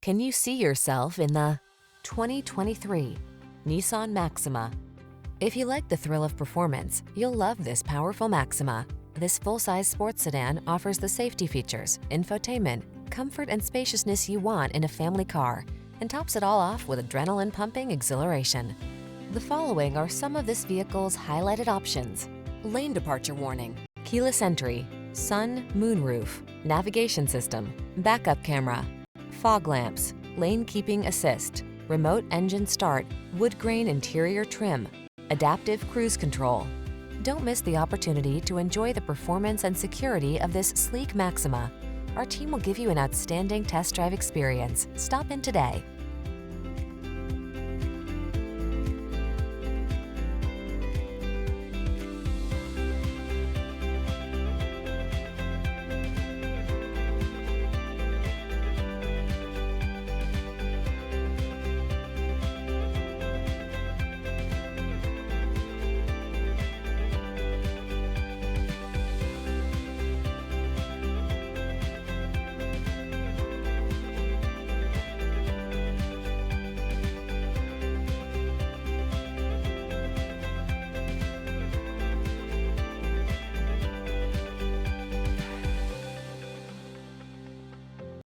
Can you see yourself in the 2023 Nissan Maxima? If you like the thrill of performance, you'll love this powerful Maxima. This full-size sports sedan offers the safety features, infotainment, comfort and spaciousness you want in a family car, and tops it all off with adrenaline-pumping exhilaration. The following are some of this vehicle's highlighted options: lane departure warning, keyless entry, sun, moonroof, navigation system, backup camera, fog lamps, lane keeping assist, remote engine start, wood grain interior trim, adaptive cruise control. Don't miss the opportunity to enjoy the performance and security of this sleek Maxima. Our team will give you an outstanding test drive experience. Stop in today.